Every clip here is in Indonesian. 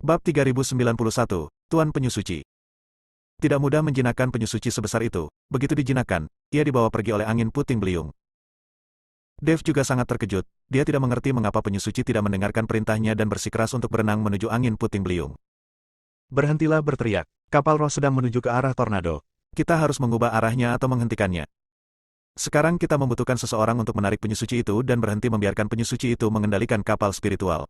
Bab 3091, Tuan Penyusuci. Tidak mudah menjinakkan penyusuci sebesar itu. Begitu dijinakkan, ia dibawa pergi oleh angin puting beliung. Dev juga sangat terkejut. Dia tidak mengerti mengapa penyusuci tidak mendengarkan perintahnya dan bersikeras untuk berenang menuju angin puting beliung. Berhentilah berteriak. Kapal roh sedang menuju ke arah tornado. Kita harus mengubah arahnya atau menghentikannya. Sekarang kita membutuhkan seseorang untuk menarik penyusuci itu dan berhenti membiarkan penyusuci itu mengendalikan kapal spiritual.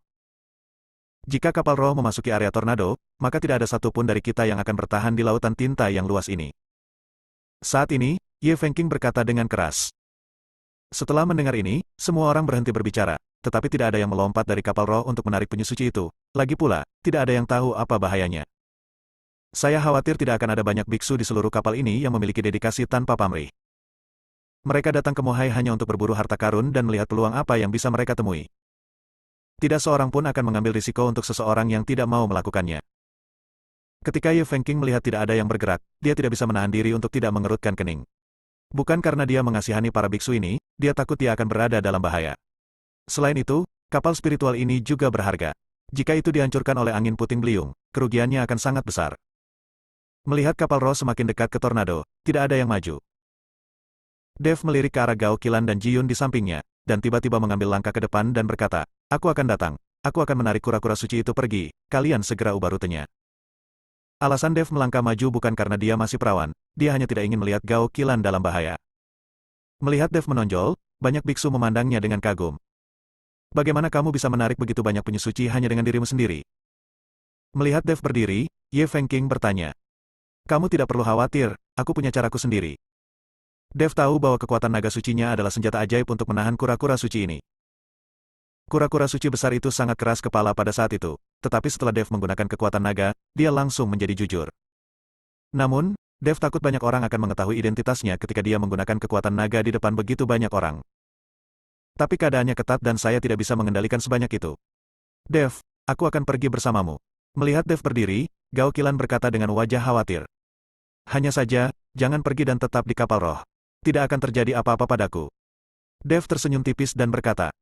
Jika kapal roh memasuki area tornado, maka tidak ada satupun dari kita yang akan bertahan di lautan tinta yang luas ini. Saat ini, Ye Fengqing berkata dengan keras. Setelah mendengar ini, semua orang berhenti berbicara, tetapi tidak ada yang melompat dari kapal roh untuk menarik penyusuci itu. Lagi pula, tidak ada yang tahu apa bahayanya. Saya khawatir tidak akan ada banyak biksu di seluruh kapal ini yang memiliki dedikasi tanpa pamrih. Mereka datang ke Mohai hanya untuk berburu harta karun dan melihat peluang apa yang bisa mereka temui. Tidak seorang pun akan mengambil risiko untuk seseorang yang tidak mau melakukannya. Ketika Ye Fengqing melihat tidak ada yang bergerak, dia tidak bisa menahan diri untuk tidak mengerutkan kening. Bukan karena dia mengasihani para biksu ini, dia takut dia akan berada dalam bahaya. Selain itu, kapal spiritual ini juga berharga. Jika itu dihancurkan oleh angin puting beliung, kerugiannya akan sangat besar. Melihat kapal roh semakin dekat ke tornado, tidak ada yang maju. Dev melirik ke arah Gao Qilan dan Ji Yun di sampingnya, dan tiba-tiba mengambil langkah ke depan dan berkata, "Aku akan datang. Aku akan menarik kura-kura suci itu pergi. Kalian segera ubah rutenya." Alasan Dev melangkah maju bukan karena dia masih perawan, dia hanya tidak ingin melihat Gao Qilan dalam bahaya. Melihat Dev menonjol, banyak biksu memandangnya dengan kagum. "Bagaimana kamu bisa menarik begitu banyak penyusuci hanya dengan dirimu sendiri?" Melihat Dev berdiri, Ye Fengqing bertanya. "Kamu tidak perlu khawatir, aku punya caraku sendiri." Dev tahu bahwa kekuatan naga sucinya adalah senjata ajaib untuk menahan kura-kura suci ini. Kura-kura suci besar itu sangat keras kepala pada saat itu, tetapi setelah Dev menggunakan kekuatan naga, dia langsung menjadi jujur. Namun, Dev takut banyak orang akan mengetahui identitasnya ketika dia menggunakan kekuatan naga di depan begitu banyak orang. Tapi keadaannya ketat dan saya tidak bisa mengendalikan sebanyak itu. "Dev, aku akan pergi bersamamu." Melihat Dev berdiri, Gao Qilan berkata dengan wajah khawatir. "Hanya saja, jangan pergi dan tetap di kapal roh. Tidak akan terjadi apa-apa padaku." Dev tersenyum tipis dan berkata.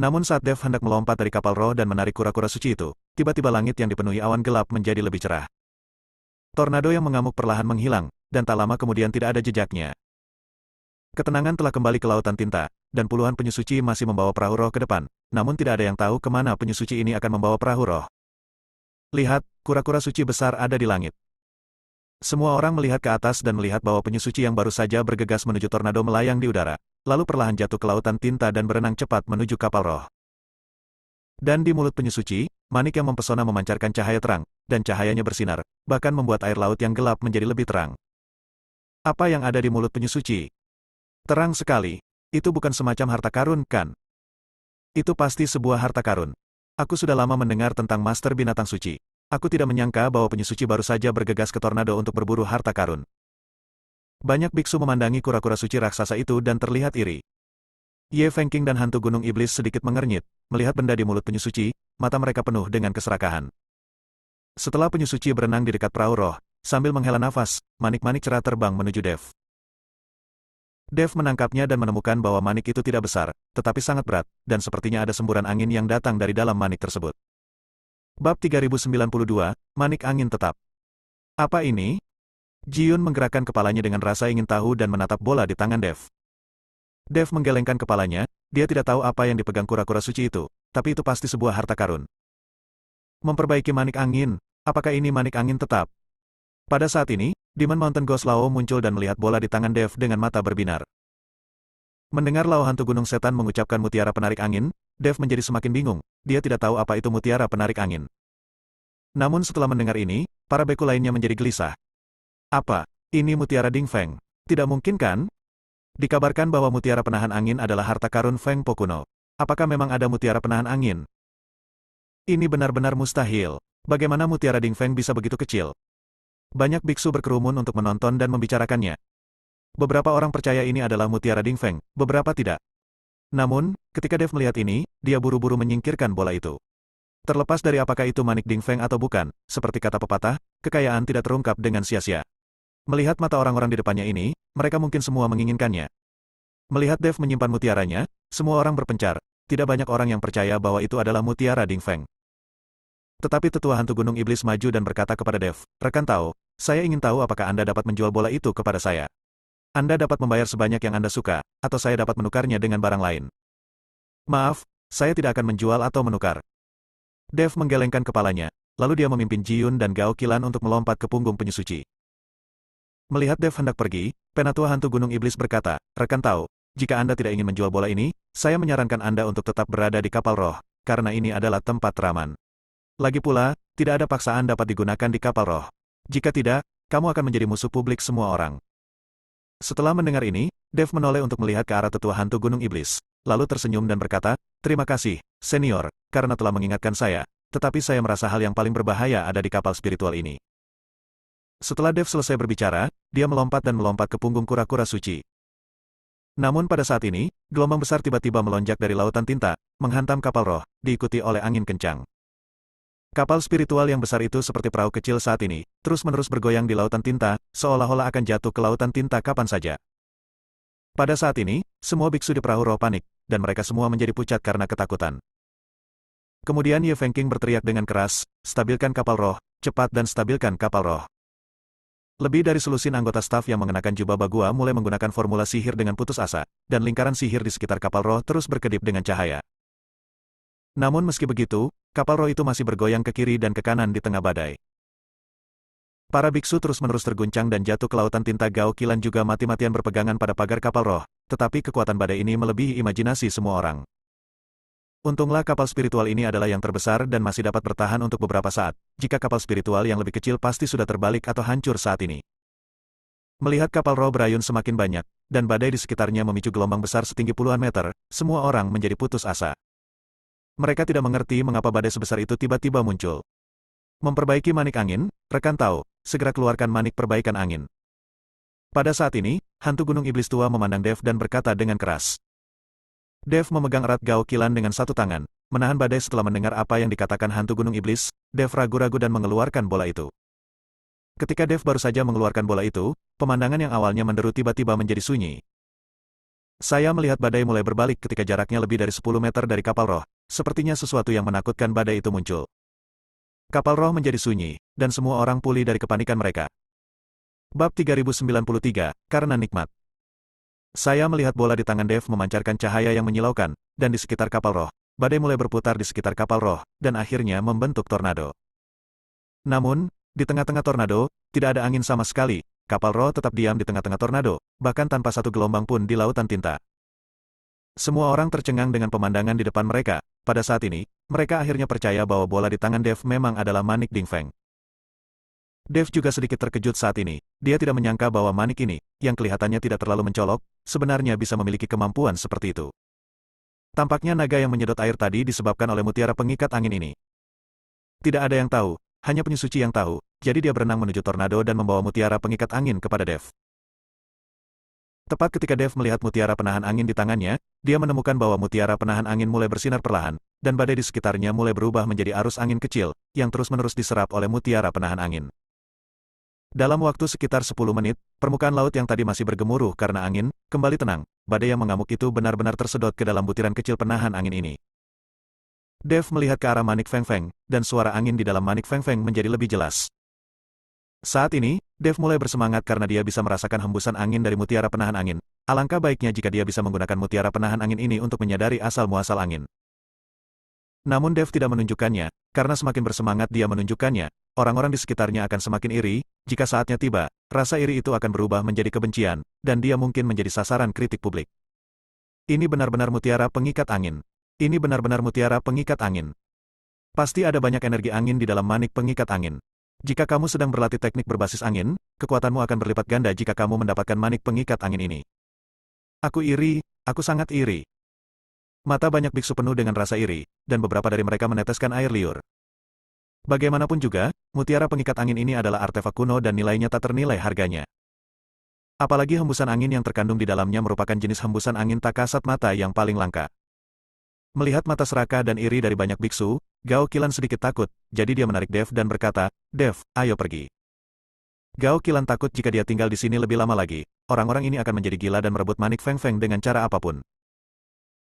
Namun saat Dev hendak melompat dari kapal roh dan menarik kura-kura suci itu, tiba-tiba langit yang dipenuhi awan gelap menjadi lebih cerah. Tornado yang mengamuk perlahan menghilang, dan tak lama kemudian tidak ada jejaknya. Ketenangan telah kembali ke lautan tinta, dan puluhan penyusuci masih membawa perahu roh ke depan, namun tidak ada yang tahu kemana penyusuci ini akan membawa perahu roh. Lihat, kura-kura suci besar ada di langit. Semua orang melihat ke atas dan melihat bahwa penyusuci yang baru saja bergegas menuju tornado melayang di udara, lalu perlahan jatuh ke lautan tinta dan berenang cepat menuju kapal roh. Dan di mulut penyusuci, manik yang mempesona memancarkan cahaya terang, dan cahayanya bersinar, bahkan membuat air laut yang gelap menjadi lebih terang. Apa yang ada di mulut penyusuci? Terang sekali. Itu bukan semacam harta karun, kan? Itu pasti sebuah harta karun. Aku sudah lama mendengar tentang Master Binatang Suci. Aku tidak menyangka bahwa penyusuci baru saja bergegas ke tornado untuk berburu harta karun. Banyak biksu memandangi kura-kura suci raksasa itu dan terlihat iri. Ye Fengqing dan hantu gunung iblis sedikit mengernyit, melihat benda di mulut penyusuci, mata mereka penuh dengan keserakahan. Setelah penyusuci berenang di dekat perahu roh, sambil menghela nafas, manik-manik cerah terbang menuju Dev. Dev menangkapnya dan menemukan bahwa manik itu tidak besar, tetapi sangat berat, dan sepertinya ada semburan angin yang datang dari dalam manik tersebut. Bab 3092, Manik Angin Tetap. Apa ini? Ji Yun menggerakkan kepalanya dengan rasa ingin tahu dan menatap bola di tangan Dev. Dev menggelengkan kepalanya, dia tidak tahu apa yang dipegang kura-kura suci itu, tapi itu pasti sebuah harta karun. Memperbaiki manik angin, apakah ini manik angin tetap? Pada saat ini, Demon Mountain Ghost Lao muncul dan melihat bola di tangan Dev dengan mata berbinar. Mendengar Lao hantu gunung setan mengucapkan mutiara penarik angin, Dev menjadi semakin bingung, dia tidak tahu apa itu mutiara penarik angin. Namun setelah mendengar ini, para beku lainnya menjadi gelisah. Apa? Ini mutiara Ding Feng? Tidak mungkin kan? Dikabarkan bahwa mutiara penahan angin adalah harta karun Feng Po kuno. Apakah memang ada mutiara penahan angin? Ini benar-benar mustahil. Bagaimana mutiara Ding Feng bisa begitu kecil? Banyak biksu berkerumun untuk menonton dan membicarakannya. Beberapa orang percaya ini adalah mutiara Ding Feng, beberapa tidak. Namun, ketika Dev melihat ini, dia buru-buru menyingkirkan bola itu. Terlepas dari apakah itu manik Ding Feng atau bukan, seperti kata pepatah, kekayaan tidak terungkap dengan sia-sia. Melihat mata orang-orang di depannya ini, mereka mungkin semua menginginkannya. Melihat Dev menyimpan mutiaranya, semua orang berpencar, tidak banyak orang yang percaya bahwa itu adalah mutiara Ding Feng. Tetapi tetua hantu gunung iblis maju dan berkata kepada Dev, "Rekan Tao, saya ingin tahu apakah Anda dapat menjual bola itu kepada saya. Anda dapat membayar sebanyak yang Anda suka, atau saya dapat menukarnya dengan barang lain." "Maaf, saya tidak akan menjual atau menukar." Dev menggelengkan kepalanya, lalu dia memimpin Ji Yun dan Gao Qilan untuk melompat ke punggung penyusuci. Melihat Dev hendak pergi, penatua hantu gunung iblis berkata, "Rekan Tao, jika Anda tidak ingin menjual bola ini, saya menyarankan Anda untuk tetap berada di kapal roh, karena ini adalah tempat teraman. Lagi pula, tidak ada paksaan dapat digunakan di kapal roh. Jika tidak, kamu akan menjadi musuh publik semua orang." Setelah mendengar ini, Dev menoleh untuk melihat ke arah tetua hantu gunung iblis, lalu tersenyum dan berkata, "Terima kasih, senior, karena telah mengingatkan saya, tetapi saya merasa hal yang paling berbahaya ada di kapal spiritual ini." Setelah Dev selesai berbicara, dia melompat dan melompat ke punggung kura-kura suci. Namun pada saat ini, gelombang besar tiba-tiba melonjak dari lautan tinta, menghantam kapal roh, diikuti oleh angin kencang. Kapal spiritual yang besar itu seperti perahu kecil saat ini, terus-menerus bergoyang di lautan tinta, seolah-olah akan jatuh ke lautan tinta kapan saja. Pada saat ini, semua biksu di perahu roh panik, dan mereka semua menjadi pucat karena ketakutan. Kemudian Ye Fengqing berteriak dengan keras, "Stabilkan kapal roh, cepat dan stabilkan kapal roh." Lebih dari selusin anggota staf yang mengenakan jubah bagua mulai menggunakan formula sihir dengan putus asa, dan lingkaran sihir di sekitar kapal roh terus berkedip dengan cahaya. Namun meski begitu, kapal roh itu masih bergoyang ke kiri dan ke kanan di tengah badai. Para biksu terus-menerus terguncang dan jatuh ke lautan tinta. Gao Qilan juga mati-matian berpegangan pada pagar kapal roh, tetapi kekuatan badai ini melebihi imajinasi semua orang. Untunglah kapal spiritual ini adalah yang terbesar dan masih dapat bertahan untuk beberapa saat. Jika kapal spiritual yang lebih kecil pasti sudah terbalik atau hancur saat ini. Melihat kapal roh berayun semakin banyak, dan badai di sekitarnya memicu gelombang besar setinggi puluhan meter, semua orang menjadi putus asa. Mereka tidak mengerti mengapa badai sebesar itu tiba-tiba muncul. Memperbaiki manik angin, rekan Tao, segera keluarkan manik perbaikan angin. Pada saat ini, hantu gunung iblis tua memandang Dev dan berkata dengan keras. Dev memegang erat Gao Qilan dengan satu tangan, menahan badai. Setelah mendengar apa yang dikatakan hantu gunung iblis, Dev ragu-ragu dan mengeluarkan bola itu. Ketika Dev baru saja mengeluarkan bola itu, pemandangan yang awalnya menderu tiba-tiba menjadi sunyi. Saya melihat badai mulai berbalik ketika jaraknya lebih dari 10 meter dari kapal roh. Sepertinya sesuatu yang menakutkan badai itu muncul. Kapal roh menjadi sunyi, dan semua orang pulih dari kepanikan mereka. Bab 3093, karena nikmat. Saya melihat bola di tangan Dev memancarkan cahaya yang menyilaukan, dan di sekitar kapal roh, badai mulai berputar di sekitar kapal roh, dan akhirnya membentuk tornado. Namun, di tengah-tengah tornado, tidak ada angin sama sekali. Kapal roh tetap diam di tengah-tengah tornado, bahkan tanpa satu gelombang pun di lautan tinta. Semua orang tercengang dengan pemandangan di depan mereka. Pada saat ini, mereka akhirnya percaya bahwa bola di tangan Dev memang adalah manik Dingfeng. Dev juga sedikit terkejut saat ini. Dia tidak menyangka bahwa manik ini, yang kelihatannya tidak terlalu mencolok, sebenarnya bisa memiliki kemampuan seperti itu. Tampaknya naga yang menyedot air tadi disebabkan oleh mutiara pengikat angin ini. Tidak ada yang tahu, hanya penyusuci yang tahu, jadi dia berenang menuju tornado dan membawa mutiara pengikat angin kepada Dev. Tepat ketika Dev melihat mutiara penahan angin di tangannya, dia menemukan bahwa mutiara penahan angin mulai bersinar perlahan, dan badai di sekitarnya mulai berubah menjadi arus angin kecil, yang terus-menerus diserap oleh mutiara penahan angin. Dalam waktu sekitar 10 menit, permukaan laut yang tadi masih bergemuruh karena angin, kembali tenang. Badai yang mengamuk itu benar-benar tersedot ke dalam butiran kecil penahan angin ini. Dev melihat ke arah manik Feng Feng, dan suara angin di dalam manik Feng Feng menjadi lebih jelas. Saat ini, Dev mulai bersemangat karena dia bisa merasakan hembusan angin dari mutiara penahan angin. Alangkah baiknya jika dia bisa menggunakan mutiara penahan angin ini untuk menyadari asal-muasal angin. Namun Dev tidak menunjukkannya, karena semakin bersemangat dia menunjukkannya, orang-orang di sekitarnya akan semakin iri. Jika saatnya tiba, rasa iri itu akan berubah menjadi kebencian, dan dia mungkin menjadi sasaran kritik publik. Ini benar-benar mutiara pengikat angin. Ini benar-benar mutiara pengikat angin. Pasti ada banyak energi angin di dalam manik pengikat angin. Jika kamu sedang berlatih teknik berbasis angin, kekuatanmu akan berlipat ganda jika kamu mendapatkan manik pengikat angin ini. Aku iri, aku sangat iri. Mata banyak biksu penuh dengan rasa iri, dan beberapa dari mereka meneteskan air liur. Bagaimanapun juga, mutiara pengikat angin ini adalah artefak kuno dan nilainya tak ternilai harganya. Apalagi hembusan angin yang terkandung di dalamnya merupakan jenis hembusan angin tak kasat mata yang paling langka. Melihat mata serakah dan iri dari banyak biksu, Gao Qilan sedikit takut, jadi dia menarik Dev dan berkata, "Dev, ayo pergi." Gao Qilan takut jika dia tinggal di sini lebih lama lagi, orang-orang ini akan menjadi gila dan merebut manik Feng Feng dengan cara apapun.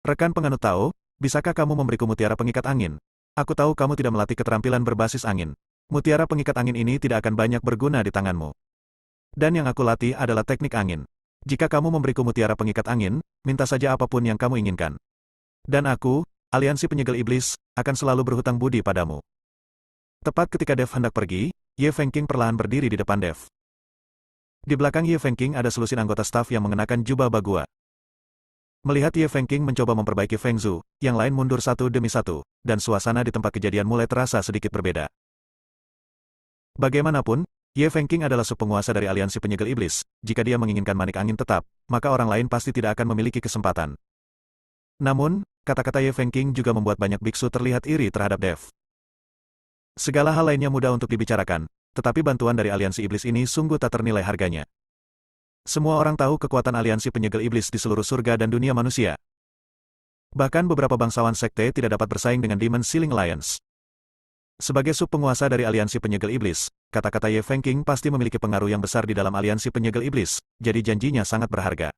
"Rekan penganut Tao, bisakah kamu memberiku mutiara pengikat angin? Aku tahu kamu tidak melatih keterampilan berbasis angin. Mutiara pengikat angin ini tidak akan banyak berguna di tanganmu. Dan yang aku latih adalah teknik angin. Jika kamu memberiku mutiara pengikat angin, minta saja apapun yang kamu inginkan. Dan aku, Aliansi Penyegel Iblis, akan selalu berhutang budi padamu. Tepat ketika Dev hendak pergi, Ye Fengqing perlahan berdiri di depan Dev. Di belakang Ye Fengqing ada selusin anggota staf yang mengenakan jubah bagua. Melihat Ye Fengqing mencoba memperbaiki Feng Zhu, yang lain mundur satu demi satu, dan suasana di tempat kejadian mulai terasa sedikit berbeda. Bagaimanapun, Ye Fengqing adalah subpenguasa dari Aliansi Penyegel Iblis. Jika dia menginginkan manik angin tetap, maka orang lain pasti tidak akan memiliki kesempatan. Namun, kata-kata Ye Fengqing juga membuat banyak biksu terlihat iri terhadap Dev. Segala hal lainnya mudah untuk dibicarakan, tetapi bantuan dari Aliansi Iblis ini sungguh tak ternilai harganya. Semua orang tahu kekuatan Aliansi Penyegel Iblis di seluruh surga dan dunia manusia. Bahkan beberapa bangsawan sekte tidak dapat bersaing dengan Demon Ceiling Alliance. Sebagai subpenguasa dari Aliansi Penyegel Iblis, kata-kata Ye Fengqing pasti memiliki pengaruh yang besar di dalam Aliansi Penyegel Iblis, jadi janjinya sangat berharga.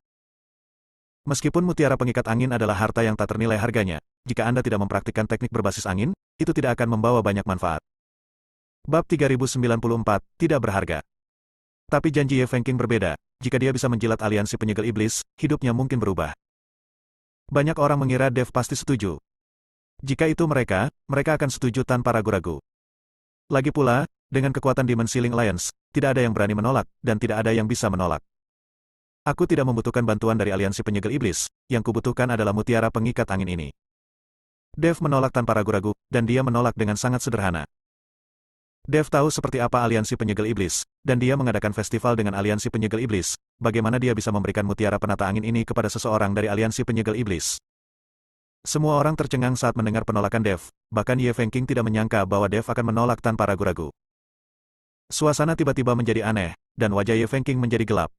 Meskipun mutiara pengikat angin adalah harta yang tak ternilai harganya, jika Anda tidak mempraktikkan teknik berbasis angin, itu tidak akan membawa banyak manfaat. Bab 3094, tidak berharga. Tapi janji Ye Fengqing berbeda, jika dia bisa menjilat Aliansi Penyegel Iblis, hidupnya mungkin berubah. Banyak orang mengira Dev pasti setuju. Jika itu mereka akan setuju tanpa ragu-ragu. Lagi pula, dengan kekuatan Demon Ceiling Alliance, tidak ada yang berani menolak, dan tidak ada yang bisa menolak. Aku tidak membutuhkan bantuan dari Aliansi Penyegel Iblis, yang kubutuhkan adalah mutiara pengikat angin ini. Dev menolak tanpa ragu-ragu, dan dia menolak dengan sangat sederhana. Dev tahu seperti apa Aliansi Penyegel Iblis, dan dia mengadakan festival dengan Aliansi Penyegel Iblis. Bagaimana dia bisa memberikan mutiara penata angin ini kepada seseorang dari Aliansi Penyegel Iblis? Semua orang tercengang saat mendengar penolakan Dev, bahkan Ye Fengqing tidak menyangka bahwa Dev akan menolak tanpa ragu-ragu. Suasana tiba-tiba menjadi aneh, dan wajah Ye Fengqing menjadi gelap.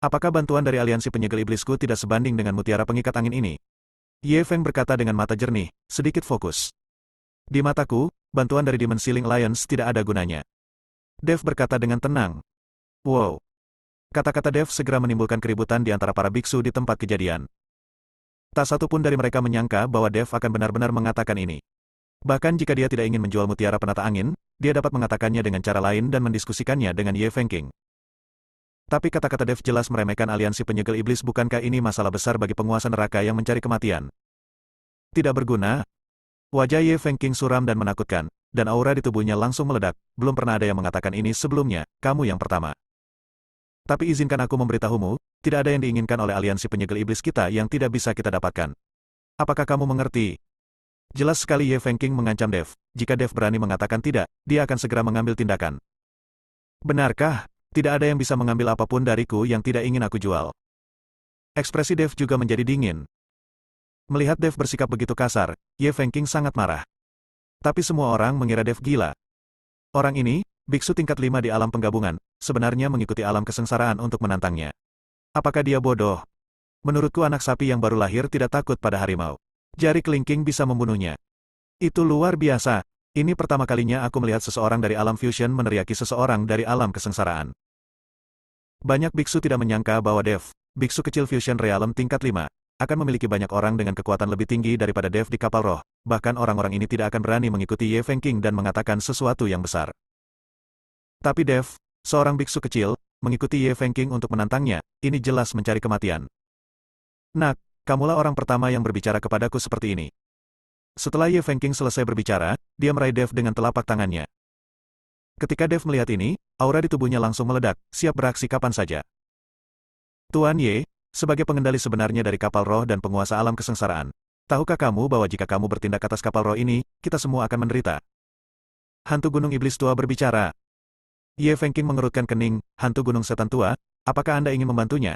Apakah bantuan dari Aliansi Penyegel Iblisku tidak sebanding dengan mutiara pengikat angin ini? Ye Feng berkata dengan mata jernih, sedikit fokus. Di mataku, bantuan dari Demon Ceiling Alliance tidak ada gunanya. Dev berkata dengan tenang. Wow. Kata-kata Dev segera menimbulkan keributan di antara para biksu di tempat kejadian. Tak satu pun dari mereka menyangka bahwa Dev akan benar-benar mengatakan ini. Bahkan jika dia tidak ingin menjual mutiara penata angin, dia dapat mengatakannya dengan cara lain dan mendiskusikannya dengan Ye Fengqing. Tapi kata-kata Dev jelas meremehkan Aliansi Penyegel Iblis. Bukankah ini masalah besar bagi penguasa neraka yang mencari kematian? Tidak berguna. Wajah Ye Fengqing suram dan menakutkan, dan aura di tubuhnya langsung meledak. Belum pernah ada yang mengatakan ini sebelumnya, kamu yang pertama. Tapi izinkan aku memberitahumu, tidak ada yang diinginkan oleh Aliansi Penyegel Iblis kita yang tidak bisa kita dapatkan. Apakah kamu mengerti? Jelas sekali Ye Fengqing mengancam Dev. Jika Dev berani mengatakan tidak, dia akan segera mengambil tindakan. Benarkah? Tidak ada yang bisa mengambil apapun dariku yang tidak ingin aku jual. Ekspresi Dev juga menjadi dingin. Melihat Dev bersikap begitu kasar, Ye Fengqing sangat marah. Tapi semua orang mengira Dev gila. Orang ini, biksu tingkat 5 di alam penggabungan, sebenarnya mengikuti alam kesengsaraan untuk menantangnya. Apakah dia bodoh? Menurutku anak sapi yang baru lahir tidak takut pada harimau. Jari kelingking bisa membunuhnya. Itu luar biasa. Ini pertama kalinya aku melihat seseorang dari alam fusion meneriaki seseorang dari alam kesengsaraan. Banyak biksu tidak menyangka bahwa Dev, biksu kecil fusion realm tingkat 5, akan memiliki banyak orang dengan kekuatan lebih tinggi daripada Dev di kapal roh. Bahkan orang-orang ini tidak akan berani mengikuti Ye Fengqing dan mengatakan sesuatu yang besar. Tapi Dev, seorang biksu kecil, mengikuti Ye Fengqing untuk menantangnya, ini jelas mencari kematian. Nak, kamulah orang pertama yang berbicara kepadaku seperti ini. Setelah Ye Fengqing selesai berbicara, dia meraih Dev dengan telapak tangannya. Ketika Dev melihat ini, aura di tubuhnya langsung meledak, siap beraksi kapan saja. Tuan Ye, sebagai pengendali sebenarnya dari kapal roh dan penguasa alam kesengsaraan, tahukah kamu bahwa jika kamu bertindak atas kapal roh ini, kita semua akan menderita? Hantu Gunung Iblis Tua berbicara. Ye Fengqing mengerutkan kening, hantu Gunung Setan Tua, apakah Anda ingin membantunya?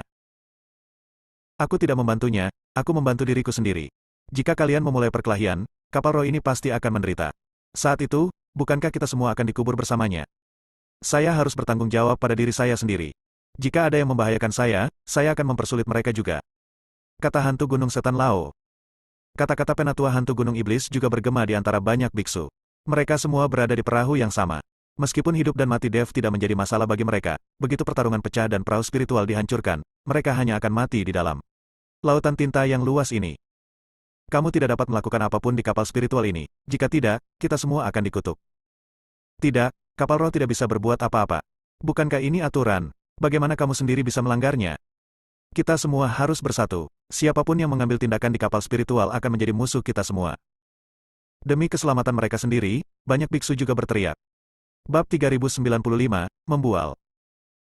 Aku tidak membantunya, aku membantu diriku sendiri. Jika kalian memulai perkelahian, kapal roh ini pasti akan menderita. Saat itu, bukankah kita semua akan dikubur bersamanya? Saya harus bertanggung jawab pada diri saya sendiri. Jika ada yang membahayakan saya akan mempersulit mereka juga. Kata hantu Gunung Setan Lao. Kata-kata penatua hantu Gunung Iblis juga bergema di antara banyak biksu. Mereka semua berada di perahu yang sama. Meskipun hidup dan mati Dev tidak menjadi masalah bagi mereka, begitu pertarungan pecah dan perahu spiritual dihancurkan, mereka hanya akan mati di dalam lautan tinta yang luas ini. kamu tidak dapat melakukan apapun di kapal spiritual ini. Jika tidak, kita semua akan dikutuk. Tidak, kapal roh tidak bisa berbuat apa-apa. Bukankah ini aturan? Bagaimana kamu sendiri bisa melanggarnya? Kita semua harus bersatu. Siapapun yang mengambil tindakan di kapal spiritual akan menjadi musuh kita semua. Demi keselamatan mereka sendiri, banyak biksu juga berteriak. Bab 3095, Membual.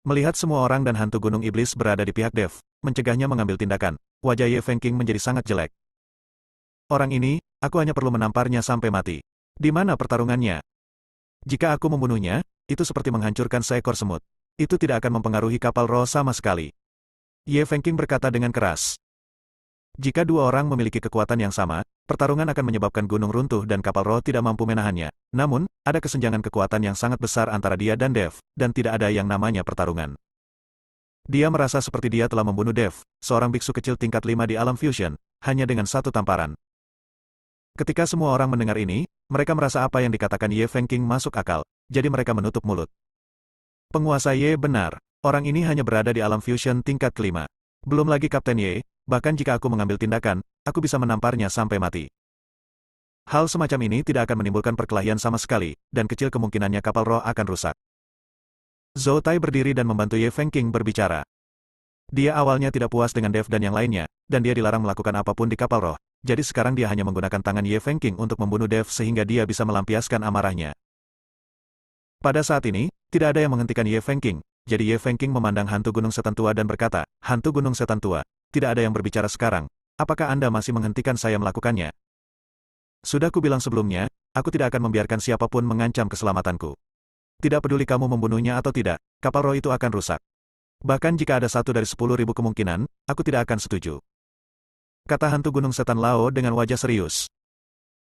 Melihat semua orang dan hantu gunung iblis berada di pihak Dev, mencegahnya mengambil tindakan, wajah Ye Fengqing menjadi sangat jelek. Orang ini, aku hanya perlu menamparnya sampai mati. Di mana pertarungannya? Jika aku membunuhnya, itu seperti menghancurkan seekor semut. Itu tidak akan mempengaruhi kapal roh sama sekali. Ye Fengqing berkata dengan keras. Jika dua orang memiliki kekuatan yang sama, pertarungan akan menyebabkan gunung runtuh dan kapal roh tidak mampu menahannya. Namun, ada kesenjangan kekuatan yang sangat besar antara dia dan Dev, dan tidak ada yang namanya pertarungan. Dia merasa seperti dia telah membunuh Dev, seorang biksu kecil tingkat 5 di alam fusion, hanya dengan satu tamparan. Ketika semua orang mendengar ini, mereka merasa apa yang dikatakan Ye Fengqing masuk akal, jadi mereka menutup mulut. Penguasa Ye benar, orang ini hanya berada di alam fusion tingkat kelima. Belum lagi Kapten Ye, bahkan jika aku mengambil tindakan, aku bisa menamparnya sampai mati. Hal semacam ini tidak akan menimbulkan perkelahian sama sekali, dan kecil kemungkinannya kapal roh akan rusak. Zhou Tai berdiri dan membantu Ye Fengqing berbicara. Dia awalnya tidak puas dengan Dev dan yang lainnya, dan dia dilarang melakukan apapun di kapal roh. Jadi sekarang dia hanya menggunakan tangan Ye Fengqing untuk membunuh Dev sehingga dia bisa melampiaskan amarahnya. Pada saat ini, tidak ada yang menghentikan Ye Fengqing, jadi Ye Fengqing memandang hantu gunung setan tua dan berkata, hantu gunung setan tua, tidak ada yang berbicara sekarang, apakah Anda masih menghentikan saya melakukannya? Sudah kubilang sebelumnya, aku tidak akan membiarkan siapapun mengancam keselamatanku. Tidak peduli kamu membunuhnya atau tidak, kapal roh itu akan rusak. Bahkan jika ada 1 dari 10.000 kemungkinan, aku tidak akan setuju. Kata hantu gunung setan Lao dengan wajah serius.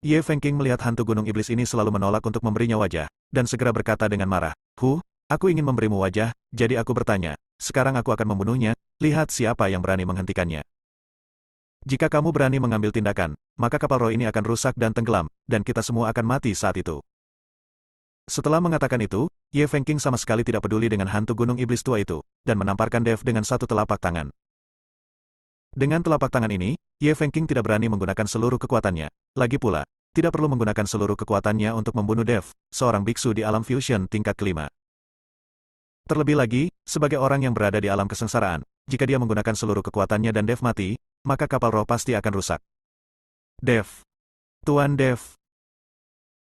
Ye Fengqing melihat hantu gunung iblis ini selalu menolak untuk memberinya wajah, dan segera berkata dengan marah, aku ingin memberimu wajah, jadi aku bertanya, sekarang aku akan membunuhnya, lihat siapa yang berani menghentikannya. Jika kamu berani mengambil tindakan, maka kapal roh ini akan rusak dan tenggelam, dan kita semua akan mati saat itu. Setelah mengatakan itu, Ye Fengqing sama sekali tidak peduli dengan hantu gunung iblis tua itu, dan menamparkan Dev dengan satu telapak tangan. Dengan telapak tangan ini, Ye Fengqing tidak berani menggunakan seluruh kekuatannya. Lagi pula, tidak perlu menggunakan seluruh kekuatannya untuk membunuh Dev, seorang biksu di alam fusion tingkat kelima. Terlebih lagi, sebagai orang yang berada di alam kesengsaraan, jika dia menggunakan seluruh kekuatannya dan Dev mati, maka kapal roh pasti akan rusak. Dev. Tuan Dev.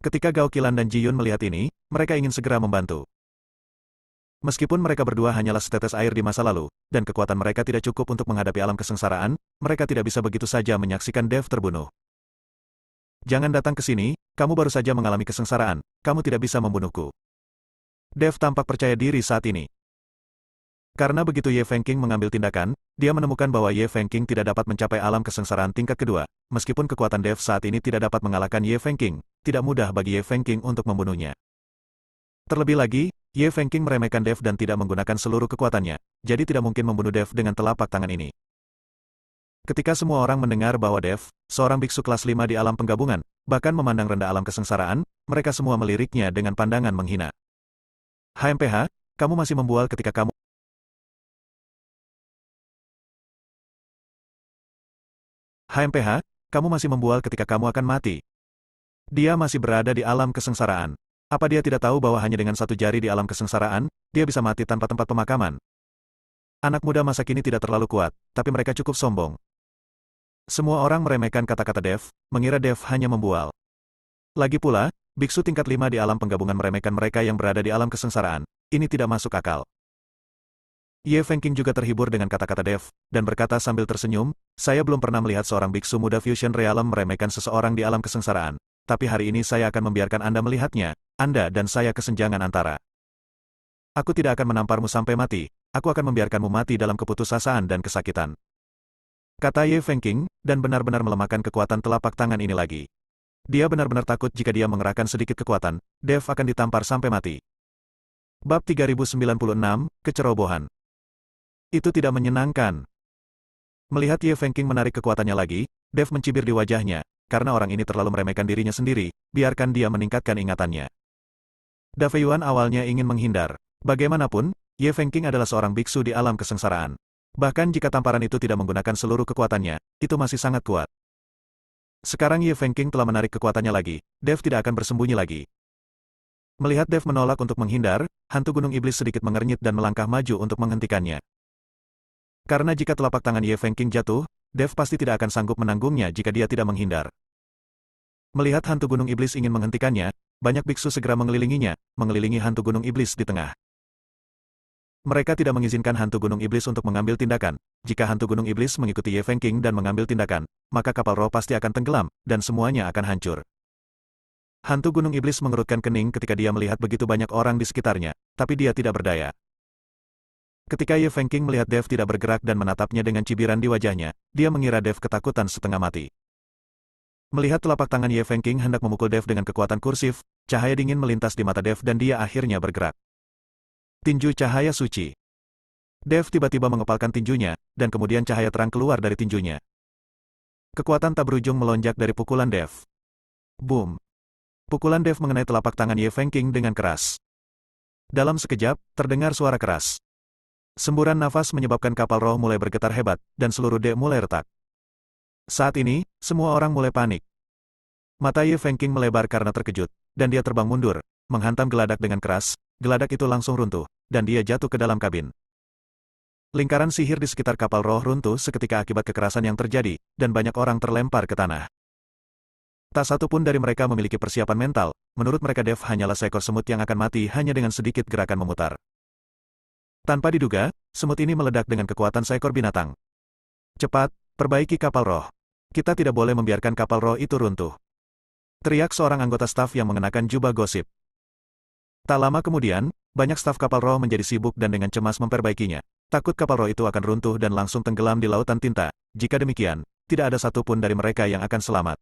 Ketika Gao Qilan dan Ji Yun melihat ini, mereka ingin segera membantu. Meskipun mereka berdua hanyalah setetes air di masa lalu, dan kekuatan mereka tidak cukup untuk menghadapi alam kesengsaraan, mereka tidak bisa begitu saja menyaksikan Dev terbunuh. Jangan datang ke sini, kamu baru saja mengalami kesengsaraan, kamu tidak bisa membunuhku. Dev tampak percaya diri saat ini. Karena begitu Ye Fengqing mengambil tindakan, dia menemukan bahwa Ye Fengqing tidak dapat mencapai alam kesengsaraan tingkat kedua. Meskipun kekuatan Dev saat ini tidak dapat mengalahkan Ye Fengqing, tidak mudah bagi Ye Fengqing untuk membunuhnya. Terlebih lagi, Ye Fengqing meremehkan Dev dan tidak menggunakan seluruh kekuatannya, jadi tidak mungkin membunuh Dev dengan telapak tangan ini. Ketika semua orang mendengar bahwa Dev, seorang biksu kelas 5 di alam penggabungan, bahkan memandang rendah alam kesengsaraan, mereka semua meliriknya dengan pandangan menghina. HMPH, kamu masih membual ketika kamu... HMPH, kamu masih membual ketika kamu akan mati. Dia masih berada di alam kesengsaraan. Apa dia tidak tahu bahwa hanya dengan satu jari di alam kesengsaraan, dia bisa mati tanpa tempat pemakaman? Anak muda masa kini tidak terlalu kuat, tapi mereka cukup sombong. Semua orang meremehkan kata-kata Dev, mengira Dev hanya membual. Lagi pula, biksu tingkat 5 di alam penggabungan meremehkan mereka yang berada di alam kesengsaraan. Ini tidak masuk akal. Ye Fengqing juga terhibur dengan kata-kata Dev, dan berkata sambil tersenyum, saya belum pernah melihat seorang biksu muda fusion realem meremehkan seseorang di alam kesengsaraan. Tapi hari ini saya akan membiarkan Anda melihatnya, Anda dan saya kesenjangan antara. Aku tidak akan menamparmu sampai mati, aku akan membiarkanmu mati dalam keputusasaan dan kesakitan. Kata Ye Fengqing, dan benar-benar melemahkan kekuatan telapak tangan ini lagi. Dia benar-benar takut jika dia mengerahkan sedikit kekuatan, Dev akan ditampar sampai mati. Bab 3096, Kecerobohan. Itu tidak menyenangkan. Melihat Ye Fengqing menarik kekuatannya lagi, Dev mencibir di wajahnya, karena orang ini terlalu meremehkan dirinya sendiri, biarkan dia meningkatkan ingatannya. Da Feiyuan awalnya ingin menghindar. Bagaimanapun, Ye Fengqing adalah seorang biksu di alam kesengsaraan. Bahkan jika tamparan itu tidak menggunakan seluruh kekuatannya, itu masih sangat kuat. Sekarang Ye Fengqing telah menarik kekuatannya lagi, Dev tidak akan bersembunyi lagi. Melihat Dev menolak untuk menghindar, hantu gunung iblis sedikit mengernyit dan melangkah maju untuk menghentikannya. Karena jika telapak tangan Ye Fengqing jatuh, Dev pasti tidak akan sanggup menanggungnya jika dia tidak menghindar. Melihat hantu gunung iblis ingin menghentikannya, banyak biksu segera mengelilinginya, mengelilingi hantu gunung iblis di tengah. Mereka tidak mengizinkan hantu gunung iblis untuk mengambil tindakan. Jika hantu gunung iblis mengikuti Ye Fengqing dan mengambil tindakan, maka kapal roh pasti akan tenggelam, dan semuanya akan hancur. Hantu gunung iblis mengerutkan kening ketika dia melihat begitu banyak orang di sekitarnya, tapi dia tidak berdaya. Ketika Ye Fengqing melihat Dev tidak bergerak dan menatapnya dengan cibiran di wajahnya, dia mengira Dev ketakutan setengah mati. Melihat telapak tangan Ye Fengqing hendak memukul Dev dengan kekuatan kursif, cahaya dingin melintas di mata Dev dan dia akhirnya bergerak. Tinju cahaya suci. Dev tiba-tiba mengepalkan tinjunya, dan kemudian cahaya terang keluar dari tinjunya. Kekuatan tak berujung melonjak dari pukulan Dev. Boom! Pukulan Dev mengenai telapak tangan Ye Fengqing dengan keras. Dalam sekejap, terdengar suara keras. Semburan nafas menyebabkan kapal roh mulai bergetar hebat, dan seluruh dek mulai retak. Saat ini, semua orang mulai panik. Mata Ye Fengqing melebar karena terkejut, dan dia terbang mundur, menghantam geladak dengan keras. Geladak itu langsung runtuh, dan dia jatuh ke dalam kabin. Lingkaran sihir di sekitar kapal roh runtuh seketika akibat kekerasan yang terjadi, dan banyak orang terlempar ke tanah. Tak satu pun dari mereka memiliki persiapan mental, menurut mereka Dev hanyalah seekor semut yang akan mati hanya dengan sedikit gerakan memutar. Tanpa diduga, semut ini meledak dengan kekuatan seekor binatang. Cepat, perbaiki kapal roh. Kita tidak boleh membiarkan kapal roh itu runtuh. Teriak seorang anggota staf yang mengenakan jubah gosip. Tak lama kemudian, banyak staf kapal roh menjadi sibuk dan dengan cemas memperbaikinya. Takut kapal roh itu akan runtuh dan langsung tenggelam di lautan tinta. Jika demikian, tidak ada satupun dari mereka yang akan selamat.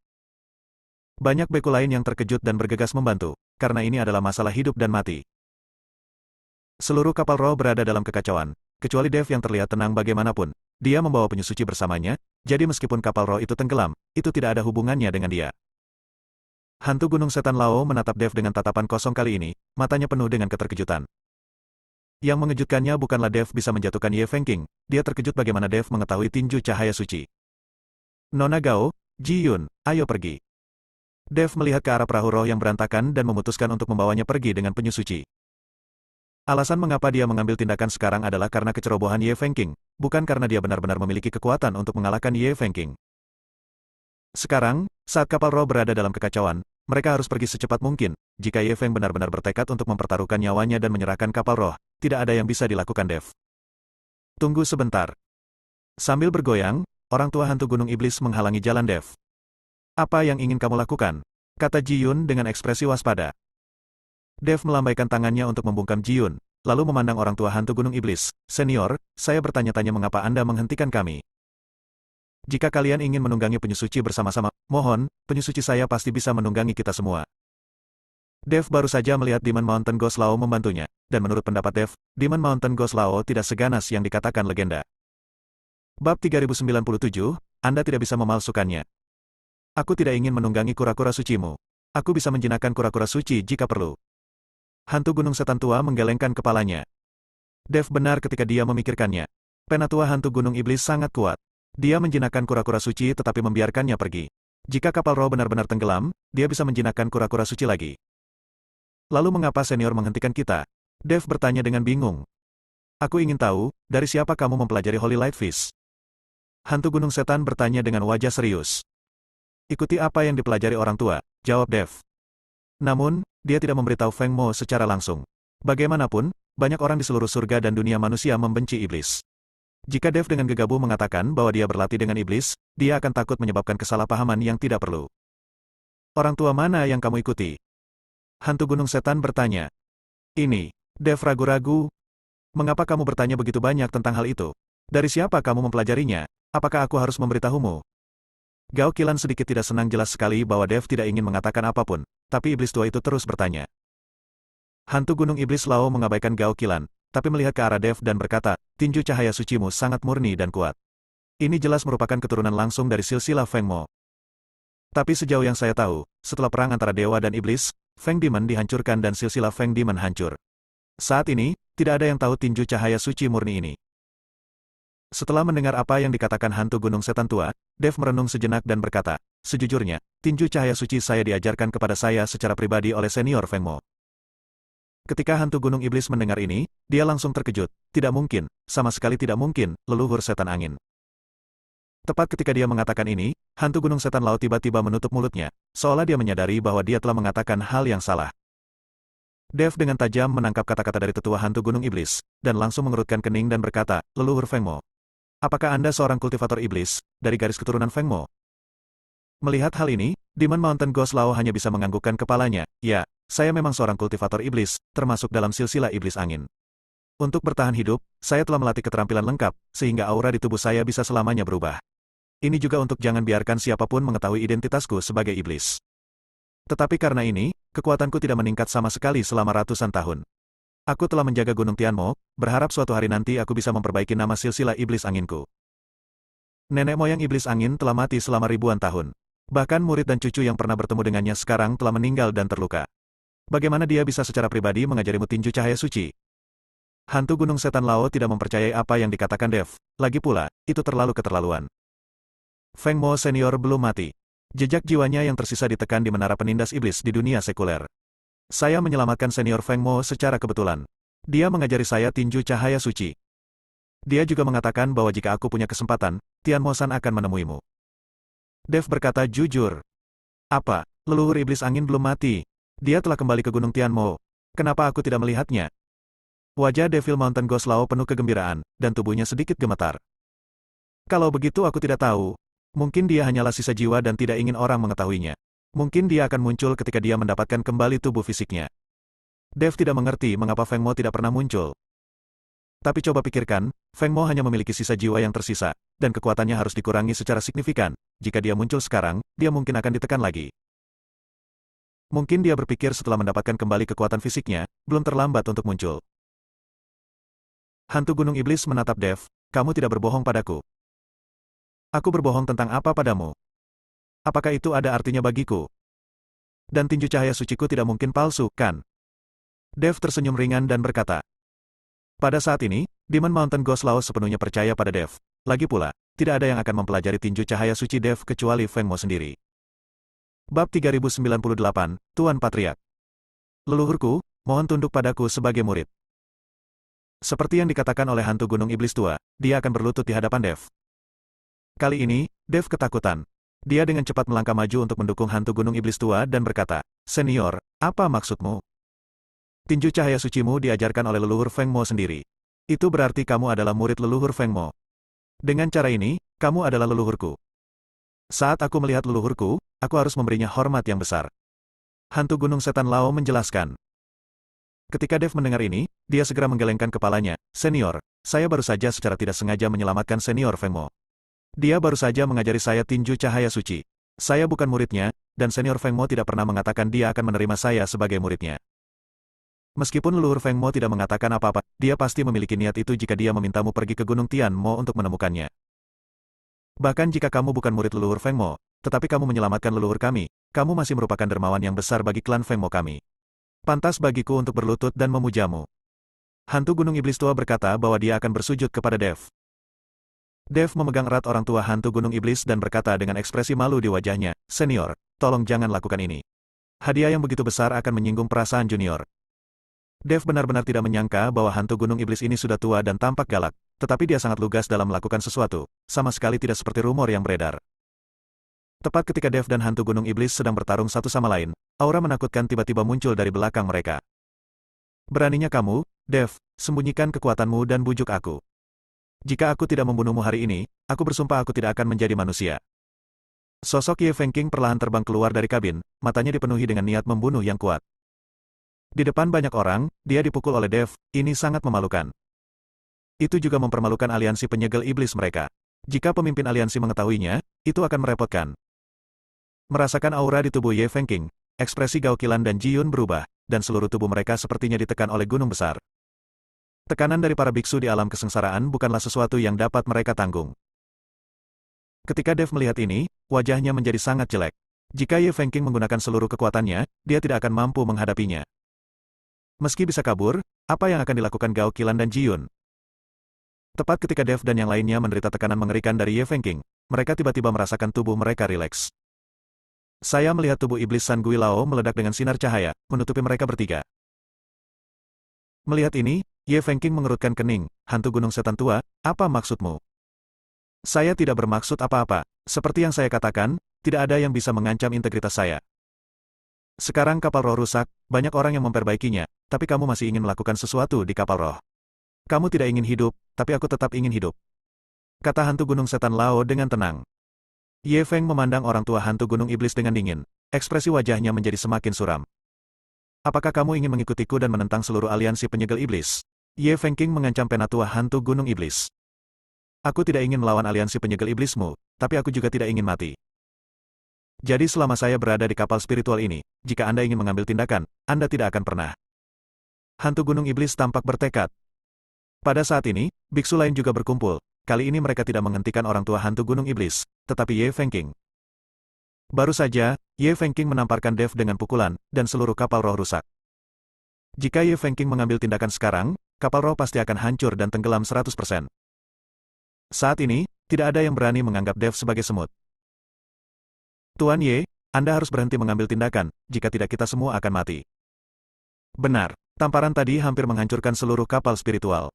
Banyak beku lain yang terkejut dan bergegas membantu, karena ini adalah masalah hidup dan mati. Seluruh kapal roh berada dalam kekacauan, kecuali Dev yang terlihat tenang bagaimanapun. Dia membawa penyusuci bersamanya, jadi meskipun kapal roh itu tenggelam, itu tidak ada hubungannya dengan dia. Hantu gunung setan Lao menatap Dev dengan tatapan kosong kali ini, matanya penuh dengan keterkejutan. Yang mengejutkannya bukanlah Dev bisa menjatuhkan Ye Fengqing, dia terkejut bagaimana Dev mengetahui tinju cahaya suci. Nona Gao, Ji Yun, ayo pergi. Dev melihat ke arah perahu roh yang berantakan dan memutuskan untuk membawanya pergi dengan penyusuci. Alasan mengapa dia mengambil tindakan sekarang adalah karena kecerobohan Ye Fengqing, bukan karena dia benar-benar memiliki kekuatan untuk mengalahkan Ye Fengqing. Sekarang, saat kapal roh berada dalam kekacauan, mereka harus pergi secepat mungkin. Jika Ye Feng benar-benar bertekad untuk mempertaruhkan nyawanya dan menyerahkan kapal roh, tidak ada yang bisa dilakukan Dev. Tunggu sebentar. Sambil bergoyang, orang tua hantu gunung iblis menghalangi jalan Dev. Apa yang ingin kamu lakukan? Kata Ji Yun dengan ekspresi waspada. Dev melambaikan tangannya untuk membungkam Ji Yun, lalu memandang orang tua hantu gunung iblis. Senior, saya bertanya-tanya mengapa Anda menghentikan kami. Jika kalian ingin menunggangi penyusuci bersama-sama, mohon, penyusuci saya pasti bisa menunggangi kita semua. Dev baru saja melihat Demon Mountain Ghost Lao membantunya, dan menurut pendapat Dev, Demon Mountain Ghost Lao tidak seganas yang dikatakan legenda. Bab 3097, Anda tidak bisa memalsukannya. Aku tidak ingin menunggangi kura-kura sucimu. Aku bisa menjinakkan kura-kura suci jika perlu. Hantu gunung setan tua menggelengkan kepalanya. Dev benar ketika dia memikirkannya. Penatua hantu gunung iblis sangat kuat. Dia menjinakkan kura-kura suci tetapi membiarkannya pergi. Jika kapal roh benar-benar tenggelam, dia bisa menjinakkan kura-kura suci lagi. Lalu mengapa senior menghentikan kita? Dev bertanya dengan bingung. Aku ingin tahu, dari siapa kamu mempelajari Holy Light Fish? Hantu gunung setan bertanya dengan wajah serius. Ikuti apa yang dipelajari orang tua, jawab Dev. Namun, dia tidak memberitahu Feng Mo secara langsung. Bagaimanapun, banyak orang di seluruh surga dan dunia manusia membenci iblis. Jika Dev dengan gegabah mengatakan bahwa dia berlatih dengan iblis, dia akan takut menyebabkan kesalahpahaman yang tidak perlu. Orang tua mana yang kamu ikuti? Hantu gunung setan bertanya. Ini, Dev ragu-ragu. Mengapa kamu bertanya begitu banyak tentang hal itu? Dari siapa kamu mempelajarinya? Apakah aku harus memberitahumu? Gao Qilan sedikit tidak senang jelas sekali bahwa Dev tidak ingin mengatakan apapun, tapi iblis tua itu terus bertanya. Hantu gunung iblis Lao mengabaikan Gao Qilan, tapi melihat ke arah Dev dan berkata, tinju cahaya sucimu sangat murni dan kuat. Ini jelas merupakan keturunan langsung dari silsilah Feng Mo. Tapi sejauh yang saya tahu, setelah perang antara dewa dan iblis, Feng Demon dihancurkan dan silsilah Feng Demon hancur. Saat ini, tidak ada yang tahu tinju cahaya suci murni ini. Setelah mendengar apa yang dikatakan hantu gunung setan tua, Dev merenung sejenak dan berkata, sejujurnya, tinju cahaya suci saya diajarkan kepada saya secara pribadi oleh senior Feng Mo. Ketika hantu gunung iblis mendengar ini, dia langsung terkejut. Tidak mungkin, sama sekali tidak mungkin, leluhur setan angin. Tepat ketika dia mengatakan ini, hantu gunung setan laut tiba-tiba menutup mulutnya, seolah dia menyadari bahwa dia telah mengatakan hal yang salah. Dev dengan tajam menangkap kata-kata dari tetua hantu gunung iblis, dan langsung mengerutkan kening dan berkata, leluhur Feng Mo. Apakah Anda seorang kultivator iblis, dari garis keturunan Feng Mo? Melihat hal ini, Demon Mountain Ghost Lao hanya bisa menganggukkan kepalanya. Ya, saya memang seorang kultivator iblis, termasuk dalam silsilah iblis angin. Untuk bertahan hidup, saya telah melatih keterampilan lengkap, sehingga aura di tubuh saya bisa selamanya berubah. Ini juga untuk jangan biarkan siapapun mengetahui identitasku sebagai iblis. Tetapi karena ini, kekuatanku tidak meningkat sama sekali selama ratusan tahun. Aku telah menjaga Gunung Tianmo, berharap suatu hari nanti aku bisa memperbaiki nama silsilah iblis anginku. Nenek moyang iblis angin telah mati selama ribuan tahun. Bahkan murid dan cucu yang pernah bertemu dengannya sekarang telah meninggal dan terluka. Bagaimana dia bisa secara pribadi mengajarimu tinju cahaya suci? Hantu gunung setan Lao tidak mempercayai apa yang dikatakan Dev. Lagi pula, itu terlalu keterlaluan. Feng Mo senior belum mati. Jejak jiwanya yang tersisa ditekan di menara penindas iblis di dunia sekuler. Saya menyelamatkan senior Feng Mo secara kebetulan. Dia mengajari saya tinju cahaya suci. Dia juga mengatakan bahwa jika aku punya kesempatan, Tian Mo San akan menemuimu. Dev berkata jujur. Apa, leluhur iblis angin belum mati? Dia telah kembali ke Gunung Tianmo. Kenapa aku tidak melihatnya? Wajah Devil Mountain Ghost Lao penuh kegembiraan, dan tubuhnya sedikit gemetar. Kalau begitu aku tidak tahu. Mungkin dia hanyalah sisa jiwa dan tidak ingin orang mengetahuinya. Mungkin dia akan muncul ketika dia mendapatkan kembali tubuh fisiknya. Dev tidak mengerti mengapa Feng Mo tidak pernah muncul. Tapi coba pikirkan, Feng Mo hanya memiliki sisa jiwa yang tersisa, dan kekuatannya harus dikurangi secara signifikan. Jika dia muncul sekarang, dia mungkin akan ditekan lagi. Mungkin dia berpikir setelah mendapatkan kembali kekuatan fisiknya, belum terlambat untuk muncul. Hantu gunung iblis menatap Dev, kamu tidak berbohong padaku. Aku berbohong tentang apa padamu? Apakah itu ada artinya bagiku? Dan tinju cahaya suciku tidak mungkin palsu, kan? Dev tersenyum ringan dan berkata. Pada saat ini, Demon Mountain Ghost Lao sepenuhnya percaya pada Dev. Lagi pula, tidak ada yang akan mempelajari tinju cahaya suci Dev kecuali Feng Mo sendiri. Bab 3098, Tuan Patriark. Leluhurku, mohon tunduk padaku sebagai murid. Seperti yang dikatakan oleh hantu gunung iblis tua, dia akan berlutut di hadapan Dev. Kali ini, Dev ketakutan. Dia dengan cepat melangkah maju untuk mendukung hantu gunung iblis tua dan berkata, Senior, apa maksudmu? Tinju cahaya sucimu diajarkan oleh leluhur Feng Mo sendiri. Itu berarti kamu adalah murid leluhur Feng Mo. Dengan cara ini, kamu adalah leluhurku. Saat aku melihat leluhurku, aku harus memberinya hormat yang besar. Hantu gunung setan Lao menjelaskan. Ketika Dev mendengar ini, dia segera menggelengkan kepalanya. Senior, saya baru saja secara tidak sengaja menyelamatkan senior Feng Mo. Dia baru saja mengajari saya tinju cahaya suci. Saya bukan muridnya, dan senior Feng Mo tidak pernah mengatakan dia akan menerima saya sebagai muridnya. Meskipun leluhur Feng Mo tidak mengatakan apa-apa, dia pasti memiliki niat itu jika dia memintamu pergi ke Gunung Tian Mo untuk menemukannya. Bahkan jika kamu bukan murid leluhur Feng Mo, tetapi kamu menyelamatkan leluhur kami, kamu masih merupakan dermawan yang besar bagi klan Feng Mo kami. Pantas bagiku untuk berlutut dan memujamu. Hantu gunung iblis tua berkata bahwa dia akan bersujud kepada Dev. Dev memegang erat orang tua hantu gunung iblis dan berkata dengan ekspresi malu di wajahnya, Senior, tolong jangan lakukan ini. Hadiah yang begitu besar akan menyinggung perasaan junior. Dev benar-benar tidak menyangka bahwa hantu gunung iblis ini sudah tua dan tampak galak, tetapi dia sangat lugas dalam melakukan sesuatu, sama sekali tidak seperti rumor yang beredar. Tepat ketika Dev dan hantu gunung iblis sedang bertarung satu sama lain, aura menakutkan tiba-tiba muncul dari belakang mereka. Beraninya kamu, Dev, sembunyikan kekuatanmu dan bujuk aku. Jika aku tidak membunuhmu hari ini, aku bersumpah aku tidak akan menjadi manusia. Sosok Ye Fengqing perlahan terbang keluar dari kabin, matanya dipenuhi dengan niat membunuh yang kuat. Di depan banyak orang, dia dipukul oleh Dev, ini sangat memalukan. Itu juga mempermalukan aliansi penyegel iblis mereka. Jika pemimpin aliansi mengetahuinya, itu akan merepotkan. Merasakan aura di tubuh Ye Fengqing, ekspresi Gao Qilan dan Ji Yun berubah, dan seluruh tubuh mereka sepertinya ditekan oleh gunung besar. Tekanan dari para biksu di alam kesengsaraan bukanlah sesuatu yang dapat mereka tanggung. Ketika Dev melihat ini, wajahnya menjadi sangat jelek. Jika Ye Fengqing menggunakan seluruh kekuatannya, dia tidak akan mampu menghadapinya. Meski bisa kabur, apa yang akan dilakukan Gao Qilan dan Ji Yun? Tepat ketika Dev dan yang lainnya menderita tekanan mengerikan dari Ye Fengqing, mereka tiba-tiba merasakan tubuh mereka rileks. Saya melihat tubuh iblis San Guilao meledak dengan sinar cahaya, menutupi mereka bertiga. Melihat ini, Ye Fengqing mengerutkan kening. Hantu gunung setan tua, apa maksudmu? Saya tidak bermaksud apa-apa. Seperti yang saya katakan, tidak ada yang bisa mengancam integritas saya. Sekarang kapal roh rusak, banyak orang yang memperbaikinya, tapi kamu masih ingin melakukan sesuatu di kapal roh. Kamu tidak ingin hidup, tapi aku tetap ingin hidup. Kata hantu gunung setan Lao dengan tenang. Ye Feng memandang orang tua hantu gunung iblis dengan dingin. Ekspresi wajahnya menjadi semakin suram. Apakah kamu ingin mengikutiku dan menentang seluruh aliansi penyegel iblis? Ye Fengqing mengancam penatua hantu gunung iblis. Aku tidak ingin melawan aliansi penyegel iblismu, tapi aku juga tidak ingin mati. Jadi selama saya berada di kapal spiritual ini, jika Anda ingin mengambil tindakan, Anda tidak akan pernah. Hantu gunung iblis tampak bertekad. Pada saat ini, biksu lain juga berkumpul. Kali ini mereka tidak menghentikan orang tua hantu gunung iblis, tetapi Ye Fengqing. Baru saja, Ye Fengqing menamparkan Dev dengan pukulan, dan seluruh kapal roh rusak. Jika Ye Fengqing mengambil tindakan sekarang, kapal roh pasti akan hancur dan tenggelam 100%. Saat ini, tidak ada yang berani menganggap Dev sebagai semut. Tuan Ye, Anda harus berhenti mengambil tindakan, jika tidak kita semua akan mati. Benar, tamparan tadi hampir menghancurkan seluruh kapal spiritual.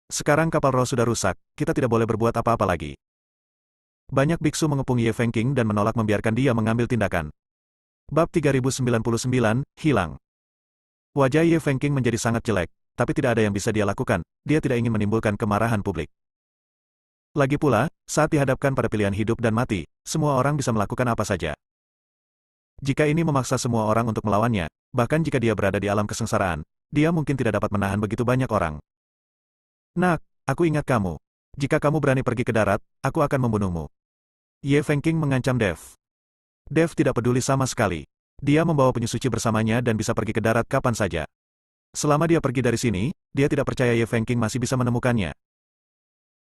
Sekarang kapal roh sudah rusak, kita tidak boleh berbuat apa-apa lagi. Banyak biksu mengepung Ye Fengqing dan menolak membiarkan dia mengambil tindakan. Bab 3099, hilang. Wajah Ye Fengqing menjadi sangat jelek, tapi tidak ada yang bisa dia lakukan, dia tidak ingin menimbulkan kemarahan publik. Lagi pula, saat dihadapkan pada pilihan hidup dan mati, semua orang bisa melakukan apa saja. Jika ini memaksa semua orang untuk melawannya, bahkan jika dia berada di alam kesengsaraan, dia mungkin tidak dapat menahan begitu banyak orang. Nak, aku ingat kamu. Jika kamu berani pergi ke darat, aku akan membunuhmu. Ye Fengqing mengancam Dev. Dev tidak peduli sama sekali. Dia membawa penyusuci bersamanya dan bisa pergi ke darat kapan saja. Selama dia pergi dari sini, dia tidak percaya Ye Fengqing masih bisa menemukannya.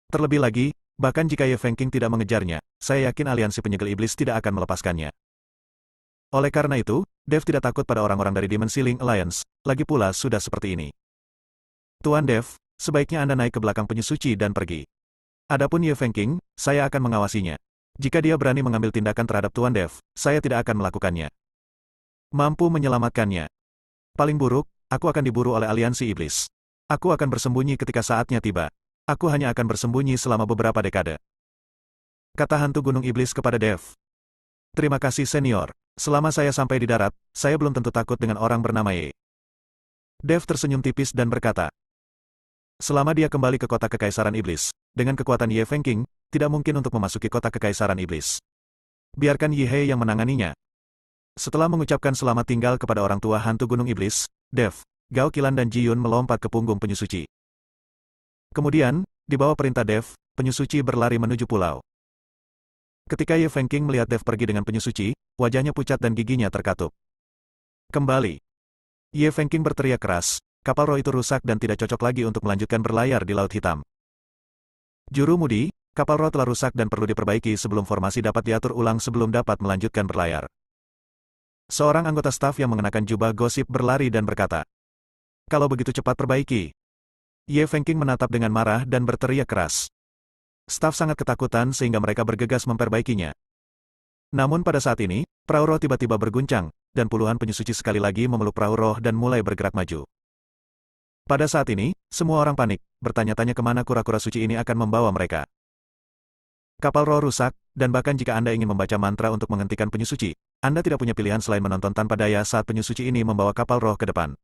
Terlebih lagi, bahkan jika Ye Fengqing tidak mengejarnya, saya yakin aliansi penyegel iblis tidak akan melepaskannya. Oleh karena itu, Dev tidak takut pada orang-orang dari Demon Ceiling Alliance, lagi pula sudah seperti ini. Tuan Dev, sebaiknya Anda naik ke belakang penyusuci dan pergi. Adapun Ye Fengqing, saya akan mengawasinya. Jika dia berani mengambil tindakan terhadap Tuan Dev, saya tidak akan melakukannya. Mampu menyelamatkannya. Paling buruk, aku akan diburu oleh aliansi iblis. Aku akan bersembunyi ketika saatnya tiba. Aku hanya akan bersembunyi selama beberapa dekade. Kata hantu gunung iblis kepada Dev. Terima kasih senior. Selama saya sampai di darat, saya belum tentu takut dengan orang bernama Ye. Dev tersenyum tipis dan berkata. Selama dia kembali ke kota kekaisaran iblis, dengan kekuatan Ye Fengqing, tidak mungkin untuk memasuki kota kekaisaran iblis. Biarkan Yi He yang menanganinya. Setelah mengucapkan selamat tinggal kepada orang tua hantu gunung iblis, Dev, Gao Qilan dan Ji Yun melompat ke punggung penyusuci. Kemudian, di bawah perintah Dev, penyusuci berlari menuju pulau. Ketika Ye Fengqing melihat Dev pergi dengan penyusuci, wajahnya pucat dan giginya terkatup. Kembali. Ye Fengqing berteriak keras, kapal roh itu rusak dan tidak cocok lagi untuk melanjutkan berlayar di Laut Hitam. Juru Mudi, kapal roh telah rusak dan perlu diperbaiki sebelum formasi dapat diatur ulang sebelum dapat melanjutkan berlayar. Seorang anggota staf yang mengenakan jubah gosip berlari dan berkata, kalau begitu cepat perbaiki. Ye Fengqing menatap dengan marah dan berteriak keras. Staf sangat ketakutan sehingga mereka bergegas memperbaikinya. Namun pada saat ini, perahu roh tiba-tiba berguncang, dan puluhan penyusuci sekali lagi memeluk perahu roh dan mulai bergerak maju. Pada saat ini, semua orang panik, bertanya-tanya kemana kura-kura suci ini akan membawa mereka. Kapal roh rusak, dan bahkan jika Anda ingin membaca mantra untuk menghentikan penyusuci, Anda tidak punya pilihan selain menonton tanpa daya saat penyusuci ini membawa kapal roh ke depan.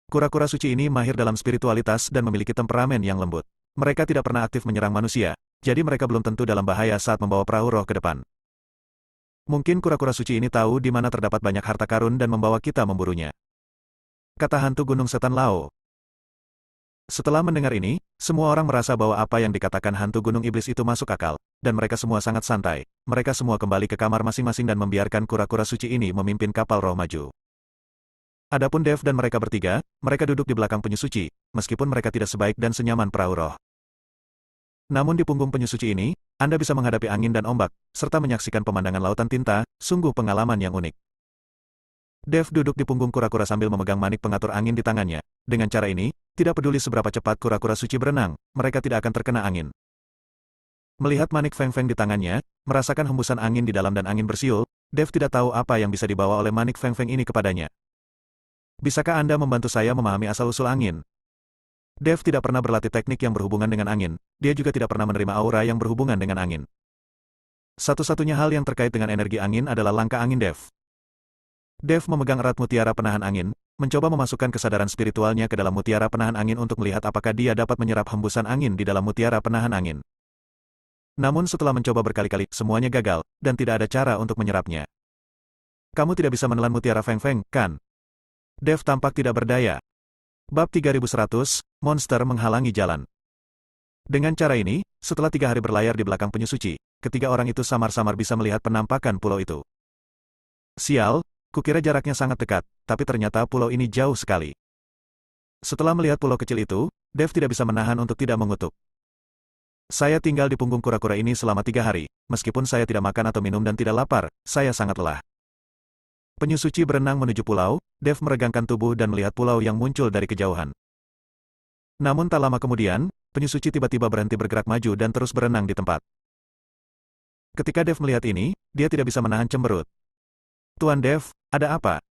Kura-kura suci ini mahir dalam spiritualitas dan memiliki temperamen yang lembut. Mereka tidak pernah aktif menyerang manusia, jadi mereka belum tentu dalam bahaya saat membawa perahu roh ke depan. Mungkin kura-kura suci ini tahu di mana terdapat banyak harta karun dan membawa kita memburunya. Kata hantu gunung setan Lao. Setelah mendengar ini, semua orang merasa bahwa apa yang dikatakan hantu gunung iblis itu masuk akal, dan mereka semua sangat santai. Mereka semua kembali ke kamar masing-masing dan membiarkan kura-kura suci ini memimpin kapal roh maju. Adapun Dev dan mereka bertiga, mereka duduk di belakang penyusuci, meskipun mereka tidak sebaik dan senyaman perahu roh. Namun di punggung penyusuci ini, Anda bisa menghadapi angin dan ombak, serta menyaksikan pemandangan lautan tinta, sungguh pengalaman yang unik. Dev duduk di punggung kura-kura sambil memegang manik pengatur angin di tangannya. Dengan cara ini, tidak peduli seberapa cepat kura-kura suci berenang, mereka tidak akan terkena angin. Melihat manik Feng Feng di tangannya, merasakan hembusan angin di dalam dan angin bersiul, Dev tidak tahu apa yang bisa dibawa oleh manik Feng Feng ini kepadanya. Bisakah Anda membantu saya memahami asal-usul angin? Dev tidak pernah berlatih teknik yang berhubungan dengan angin, dia juga tidak pernah menerima aura yang berhubungan dengan angin. Satu-satunya hal yang terkait dengan energi angin adalah langkah angin Dev. Dev memegang erat mutiara penahan angin, mencoba memasukkan kesadaran spiritualnya ke dalam mutiara penahan angin untuk melihat apakah dia dapat menyerap hembusan angin di dalam mutiara penahan angin. Namun setelah mencoba berkali-kali, semuanya gagal, dan tidak ada cara untuk menyerapnya. Kamu tidak bisa menelan mutiara Feng Feng, kan? Dev tampak tidak berdaya. Bab 3100, Monster menghalangi jalan. Dengan cara ini, setelah 3 hari berlayar di belakang penyu suci, ketiga orang itu samar-samar bisa melihat penampakan pulau itu. Sial, kukira jaraknya sangat dekat, tapi ternyata pulau ini jauh sekali. Setelah melihat pulau kecil itu, Dev tidak bisa menahan untuk tidak mengutuk. Saya tinggal di punggung kura-kura ini selama 3 hari, meskipun saya tidak makan atau minum dan tidak lapar, saya sangat lelah. Penyu suci berenang menuju pulau, Dev meregangkan tubuh dan melihat pulau yang muncul dari kejauhan. Namun tak lama kemudian, penyu suci tiba-tiba berhenti bergerak maju dan terus berenang di tempat. Ketika Dev melihat ini, dia tidak bisa menahan cemberut. Tuan Dev, ada apa?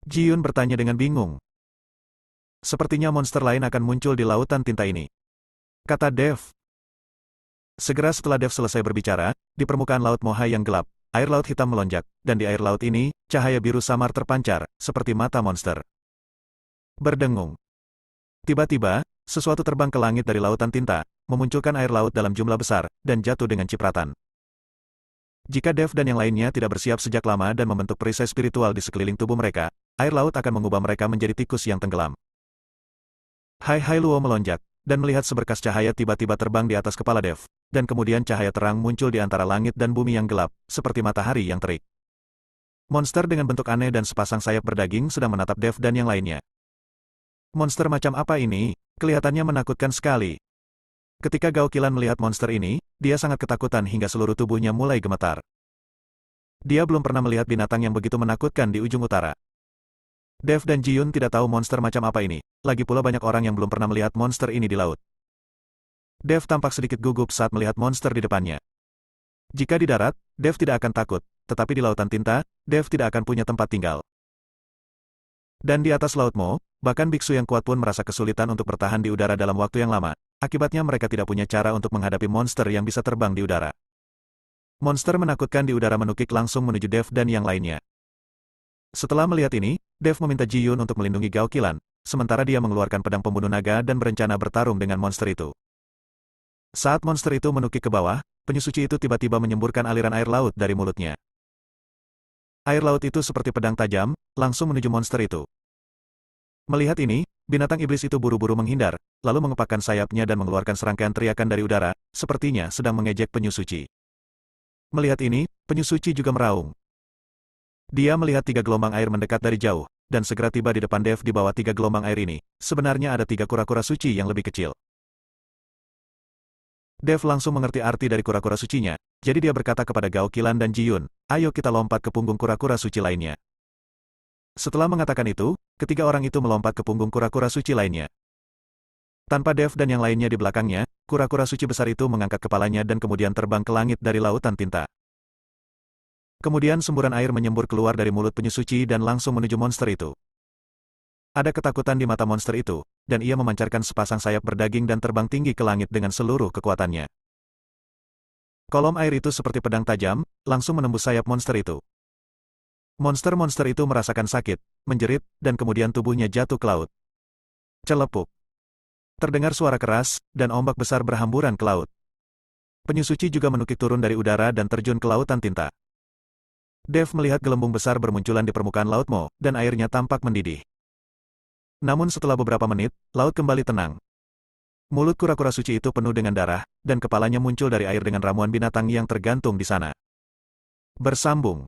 Ji-yun bertanya dengan bingung. Sepertinya monster lain akan muncul di lautan tinta ini, kata Dev. Segera setelah Dev selesai berbicara, di permukaan laut Mohai yang gelap, air laut hitam melonjak, dan di air laut ini, cahaya biru samar terpancar, seperti mata monster. Berdengung. Tiba-tiba, sesuatu terbang ke langit dari lautan tinta, memunculkan air laut dalam jumlah besar, dan jatuh dengan cipratan. Jika Dev dan yang lainnya tidak bersiap sejak lama dan membentuk perisai spiritual di sekeliling tubuh mereka, air laut akan mengubah mereka menjadi tikus yang tenggelam. Hai Hai Luo melonjak, dan melihat seberkas cahaya tiba-tiba terbang di atas kepala Dev, dan kemudian cahaya terang muncul di antara langit dan bumi yang gelap, seperti matahari yang terik. Monster dengan bentuk aneh dan sepasang sayap berdaging sedang menatap Dev dan yang lainnya. Monster macam apa ini? Kelihatannya menakutkan sekali. Ketika Gao Qilan melihat monster ini, dia sangat ketakutan hingga seluruh tubuhnya mulai gemetar. Dia belum pernah melihat binatang yang begitu menakutkan di ujung utara. Dev dan Ji-yun tidak tahu monster macam apa ini, lagi pula banyak orang yang belum pernah melihat monster ini di laut. Dev tampak sedikit gugup saat melihat monster di depannya. Jika di darat, Dev tidak akan takut, tetapi di lautan tinta, Dev tidak akan punya tempat tinggal. Dan di atas laut Mo, bahkan biksu yang kuat pun merasa kesulitan untuk bertahan di udara dalam waktu yang lama, akibatnya mereka tidak punya cara untuk menghadapi monster yang bisa terbang di udara. Monster menakutkan di udara menukik langsung menuju Dev dan yang lainnya. Setelah melihat ini, Dev meminta Ji-yun untuk melindungi Gao Qilan, sementara dia mengeluarkan pedang pembunuh naga dan berencana bertarung dengan monster itu. Saat monster itu menukik ke bawah, penyu suci itu tiba-tiba menyemburkan aliran air laut dari mulutnya. Air laut itu seperti pedang tajam, langsung menuju monster itu. Melihat ini, binatang iblis itu buru-buru menghindar, lalu mengepakkan sayapnya dan mengeluarkan serangkaian teriakan dari udara, sepertinya sedang mengejek penyu suci. Melihat ini, penyu suci juga meraung. Dia melihat 3 gelombang air mendekat dari jauh, dan segera tiba di depan Dev di bawah 3 gelombang air ini. Sebenarnya ada 3 kura-kura suci yang lebih kecil. Dev langsung mengerti arti dari kura-kura sucinya, jadi dia berkata kepada Gao Qilan dan Ji-yun, ayo kita lompat ke punggung kura-kura suci lainnya. Setelah mengatakan itu, ketiga orang itu melompat ke punggung kura-kura suci lainnya. Tanpa Dev dan yang lainnya di belakangnya, kura-kura suci besar itu mengangkat kepalanya dan kemudian terbang ke langit dari lautan tinta. Kemudian semburan air menyembur keluar dari mulut penyu suci dan langsung menuju monster itu. Ada ketakutan di mata monster itu, dan ia memancarkan sepasang sayap berdaging dan terbang tinggi ke langit dengan seluruh kekuatannya. Kolom air itu seperti pedang tajam, langsung menembus sayap monster itu. Monster-monster itu merasakan sakit, menjerit, dan kemudian tubuhnya jatuh ke laut. Celepuk. Terdengar suara keras, dan ombak besar berhamburan ke laut. Penyu suci juga menukik turun dari udara dan terjun ke lautan tinta. Dev melihat gelembung besar bermunculan di permukaan laut Mo, dan airnya tampak mendidih. Namun setelah beberapa menit, laut kembali tenang. Mulut kura-kura suci itu penuh dengan darah, dan kepalanya muncul dari air dengan ramuan binatang yang tergantung di sana. Bersambung.